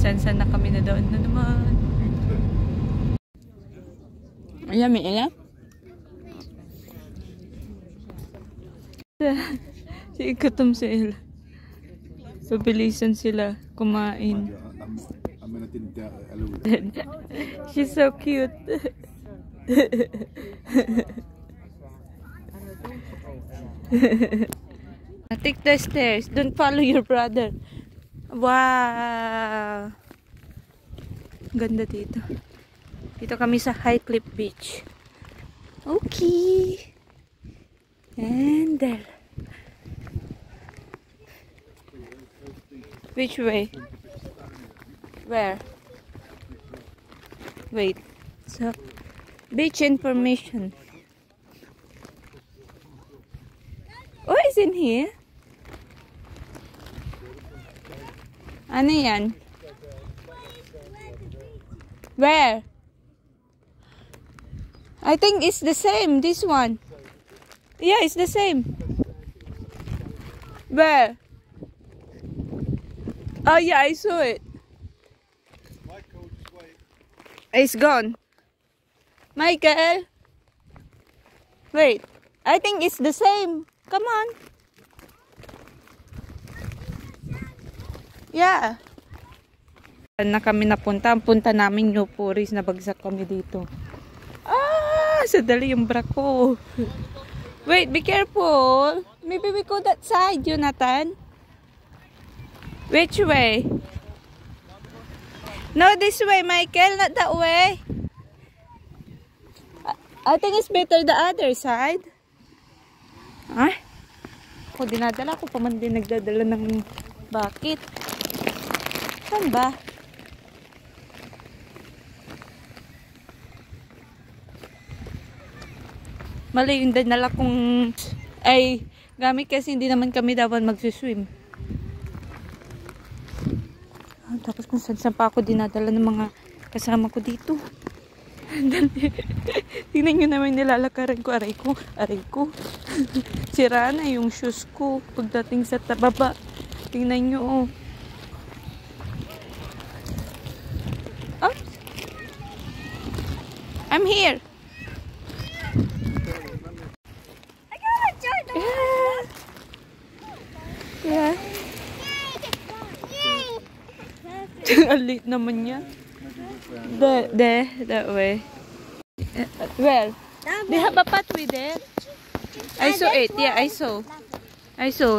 San-san na kami na doon na naman. Ayan, may ila. Si Ikatom si Ella. Pabilisan sila kumain. She's so cute. Take the stairs. Don't follow your brother. Wow. Ganda dito. Dito kami sa High Cliff Beach. Okay. And there. Which way? Where? Wait. So, beach information. Oh, is in here? Ano yan? Where? I think it's the same, this one. Yeah, it's the same. Where? Oh yeah, I saw it. It's gone. Michael? Wait, I think it's the same. Come on. Yeah. Saan na kami napunta? Ang punta namin New Puris, nabagsak kami dito. Sadali yung bra ko. Wait, be careful. Maybe we go that side, Jonathan. Which way? No, this way, Michael. Not that way. I think it's better the other side. Ah? Ako dinadala ko pa man din nagdadala ng bucket. Saan ba? Mali yung dinala kong ay gamit kasi hindi naman kami dapat magsiswim. Tapos kung saan pa ako dinadala ng mga kasama ko dito. Tingnan nyo naman nilalakaran ko. Aray ko. Sira na yung shoes ko pagdating sa tababa. Tingnan nyo oh. Oh. I'm here. Yeah. Ang late naman yan. That way. Well, they have a pathway there. I saw it. Yeah, I saw.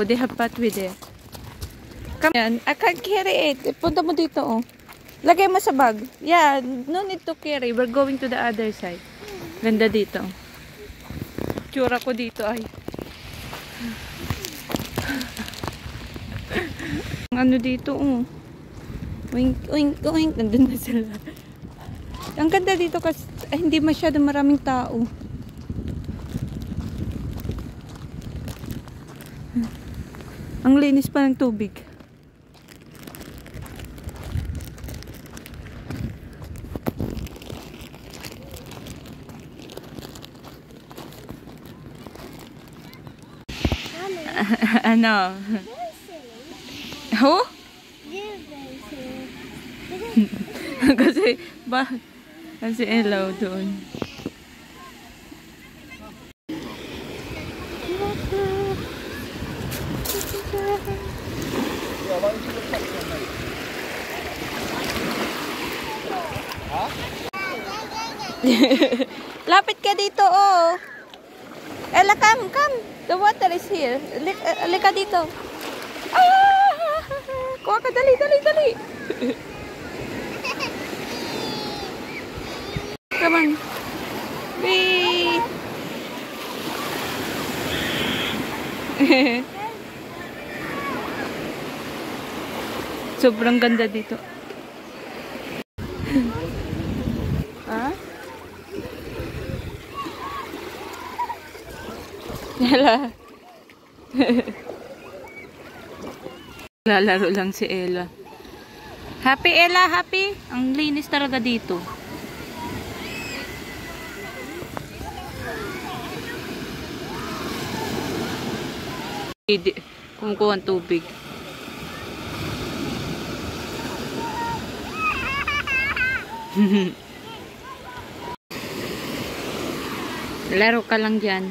They have pathway there. Come on. I can't carry it. Punta mo dito, oh. Lagay mo sa bag. Yeah, no need to carry. We're going to the other side. Ganda dito. Tsura ko dito, ay. Ano dito, oh. Oink, oink, oink. Nandun na sila. Ang ganda dito kasi hindi masyado maraming tao. Ang linis pa ng tubig. Ano? Ho? Kasi Ella doon. Lapit ka dito, oh. Ella, come. The water is here. Lika dito. Kuha ka, dali. Come on. Wee. Sobrang ganda dito. Ha? Ella. Lalaro lang si Ella. Happy, Ella? Happy? Ang linis talaga dito. Kumukuha ang tubig. Laro ka lang dyan.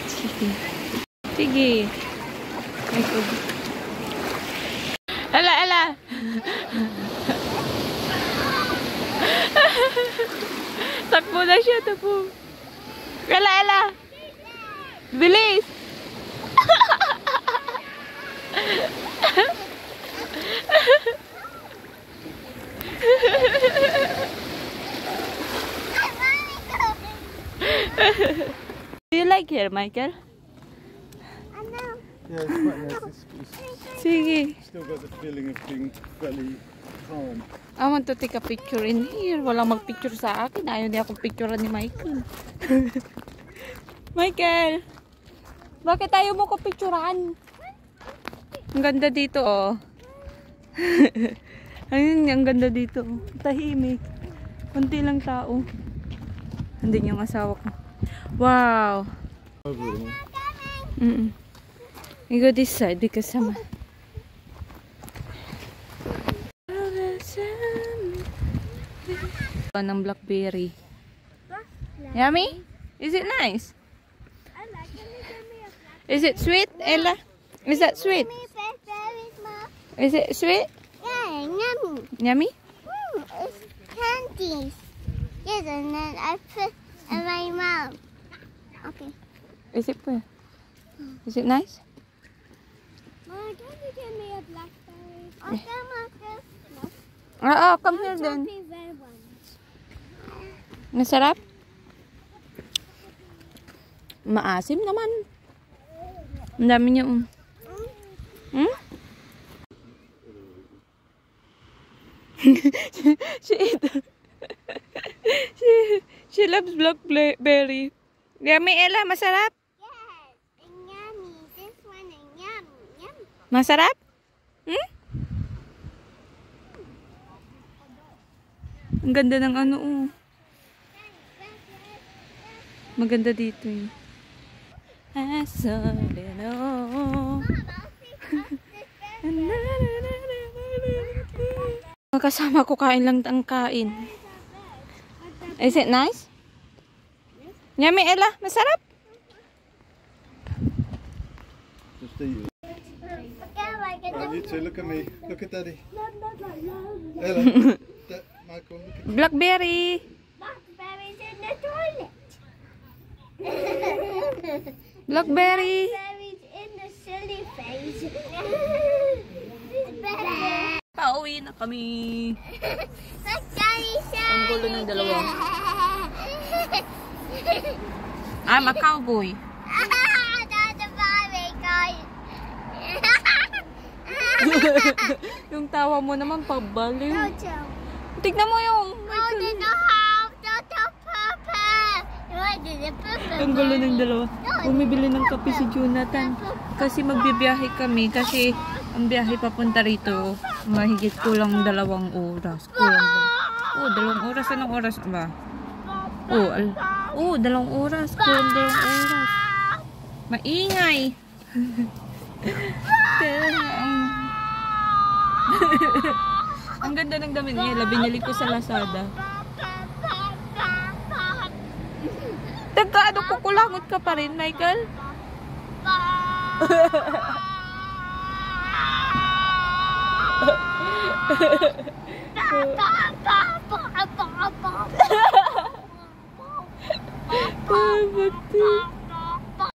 Sige. Sige. Ay, ala, ala. Takbo na siya, takbo. Ala, ala. Bilis. Do you like here, Michael? Yeah, it's quite nice. Sige. Still got the feeling of being fairly calm. I want to take a picture in here. Walang magpicture sa akin. Ayaw niya akong picturean ni Michael. Michael! Bakit ayaw mo ko picturean? Ang ganda dito, oh. Ayun, ang ganda dito. Tahimik. Kunti lang tao. Andun yung asawa ko. Wow! You go this side because sama. Ng blackberry. Yummy? Is it nice? Is it sweet, Ella? Is that sweet? Is it sweet? Yeah, yummy. Yummy? It's candies. Yes, and then I put in my mouth. Okay. Is it good? Is it nice? Mom, can you give me a blackberry? Okay, Marcus. Oh, come here then. Masarap? Maasim naman. Ang dami niya. Hmm? she loves blackberry. Yummy, Ella, masarap? Yes, and yummy. This one and yummy. Yummy. Masarap? Hmm? Ang ganda ng ano, oh. Maganda dito eh. I saw it all. Kasama ko kain lang ang kain. Is it nice? Yummy, Ella? Masarap? Just eat it. Right, you two, look at me. Look at Daddy. Ella, Michael, look at Blackberry. Blackberries in the toilet. Blackberry. Blackberries in the silly face. Pauwi na kami. Ang gulo ng dalawa. I'm a cowboy. Yung tawa mo naman pabaliw. Tignan mo yung ang gulo ng dalawa. Bumibili ng kape si Jonathan kasi magbibiyahe kami kasi ang biyahe papunta rito mahigit kulang 2 oras. Oh, 2 oras. Anong oras ba? Oh, 2 oras. Kulang 2 oras. Maingay. Ang ganda ng damit niya. Binili ko sa Lazada. Ano, kukulangot ka pa rin, Michael?